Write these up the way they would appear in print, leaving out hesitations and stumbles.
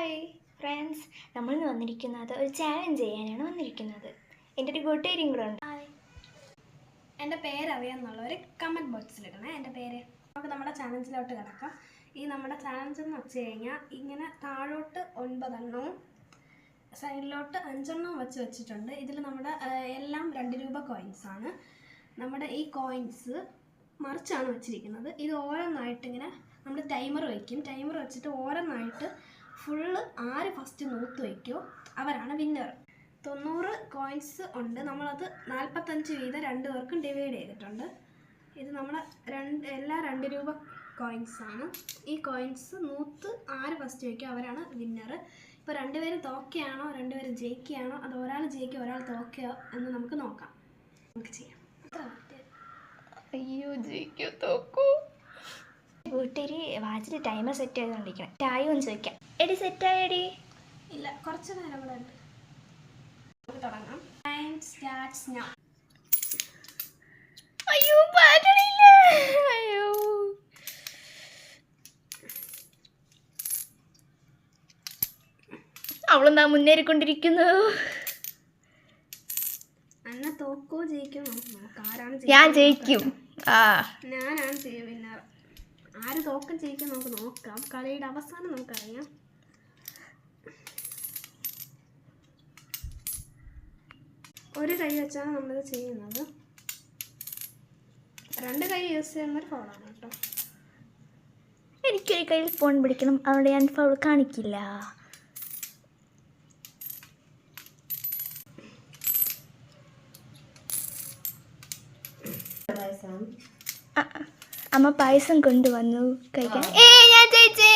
Hi friends, നമ്മളിന്ന് വന്നിരിക്കുന്നത് ഒരു ചാലഞ്ച് ചെയ്യാനാണ് വന്നിരിക്കുന്നത്. എൻ്റെ ഒരു കൂട്ടുകാരിയും കൂടെ ഉണ്ട്. ഹായ്, എൻ്റെ പേരറിയാമെന്നുള്ളവർ കമൻറ്റ് ബോക്സിലിടണേ. എൻ്റെ പേര് നമുക്ക് നമ്മുടെ ചാലഞ്ചിലോട്ട് കിടക്കാം. ഈ നമ്മുടെ ചാലഞ്ച് എന്ന് വെച്ച് കഴിഞ്ഞാൽ ഇങ്ങനെ താഴോട്ട് 9 എണ്ണവും സൈഡിലോട്ട് 5 എണ്ണവും വെച്ചിട്ടുണ്ട്. ഇതിൽ നമ്മുടെ എല്ലാം 2 രൂപ കോയിൻസാണ്. നമ്മുടെ ഈ കോയിൻസ് മറിച്ചാണ് വെച്ചിരിക്കുന്നത്. ഇത് ഓരോന്നായിട്ടിങ്ങനെ നമ്മൾ ടൈമർ വയ്ക്കും. ടൈമർ വെച്ചിട്ട് ഓരോന്നായിട്ട് ഫുള്ള് ആര് ഫസ്റ്റ് നൂത്ത് വയ്ക്കുമോ അവരാണ് വിന്നർ. 90 കോയിൻസ് ഉണ്ട്. നമ്മളത് 45 വീതം 2 പേർക്കും ഡിവൈഡ് ചെയ്തിട്ടുണ്ട്. ഇത് നമ്മളെ എല്ലാ 2 രൂപ കോയിൻസാണ്. ഈ കോയിൻസ് നൂത്ത് ആര് ഫസ്റ്റ് വയ്ക്കുമോ അവരാണ് വിന്നർ. ഇപ്പോൾ 2 പേരും തോക്കുകയാണോ 2 പേരും ജയിക്കുകയാണോ അത് ഒരാൾ ജയിക്കുക ഒരാൾ തോക്കുകയോ എന്ന് നമുക്ക് നോക്കാം. നമുക്ക് ചെയ്യാം. അയ്യോ, ജയിക്കോ തോക്കൂ. കൂട്ടുകാരി വാച്ചിൽ ടൈമർ സെറ്റ് ചെയ്തുകൊണ്ടിരിക്കണം. ചായ ഒന്ന് ചോദിക്കാം. എടി സെറ്റായടി? ഇല്ല, കുറച്ച് നേരം കൂടെ ഉണ്ട്. നമുക്ക് തുടങ്ങാം. Time starts now. അയ്യോ, പാറ്റണില്ല. അയ്യോ, അവളെന്താ മുന്നേറിക്കൊണ്ടിരിക്കുന്നു. അന്ന തോക്കോ ജയിക്കോ നോക്കാം. ആരാണ് ഞാൻ ജയിക്കും. ഞാനാണ് വിന്നർ. ആര് തോക്കം ജയിക്കും നമുക്ക് നോക്കാം. കളിയുടെ അവസാനം നമുക്കറിയാം. ഒരു കൈ വെച്ചാണ് നമ്മളിത് ചെയ്യുന്നത്. 2 കൈ യൂസ് ചെയ്യുന്നൊരു ഫോളാണ് കേട്ടോ. എനിക്കൊരു കയ്യിൽ ഫോൺ പിടിക്കണം, അവിടെ ഞാൻ ഫോൺ കാണിക്കില്ല. അമ്മ പായസം കൊണ്ടുവന്നു കഴിക്കാൻ. ഞാൻ ജയിച്ചേ.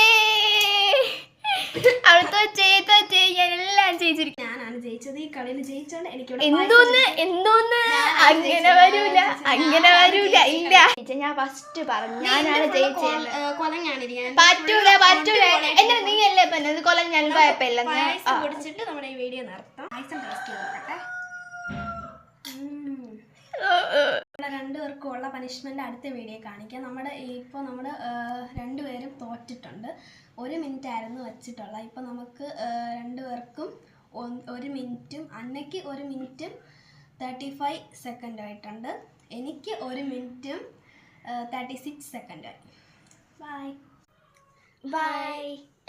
ഞാനെല്ലാം ജയിച്ചിരിക്കും. ഞാനാണ് ജയിച്ചത്. ഈ കളിയിൽ ജയിച്ചാണ് എനിക്ക് എന്തോന്ന് അങ്ങനെ വരൂല, അങ്ങനെ വരൂല. ഇല്ല, ഞാൻ ഫസ്റ്റ് പറഞ്ഞു ഞാനാണ് ജയിച്ചത്. പറ്റൂല. എന്നെ നീ അല്ലേ പറഞ്ഞത് കൊല്ലം? ഞാൻ കുഴപ്പമില്ല. കുടിച്ചിട്ട് നമ്മുടെ ഈ വീഡിയോ നിർത്താം. പായസം ടേസ്റ്റ് ചെയ്ത് നോക്കട്ടെ. 2 പേർക്കും ഉള്ള പനിഷ്മെന്റ് അടുത്ത വീഡിയോ കാണിക്കാം. ഇപ്പോൾ നമ്മൾ 2 പേരും തോറ്റിട്ടുണ്ട്. 1 മിനിറ്റ് ആയിരുന്നു വെച്ചിട്ടുള്ളത്. ഇപ്പോൾ നമുക്ക് 2 പേർക്കും 1 മിനിറ്റും അന്നയ്ക്ക് 1 മിനിറ്റും 35 സെക്കൻഡ് ആയിട്ടുണ്ട്. എനിക്ക് 1 മിനിറ്റും 36 സെക്കൻഡായി. ബൈ.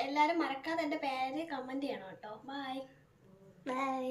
എല്ലാവരും മറക്കാതെ എൻ്റെ പേര് കമൻറ്റ് ചെയ്യണം കേട്ടോ. ബൈ.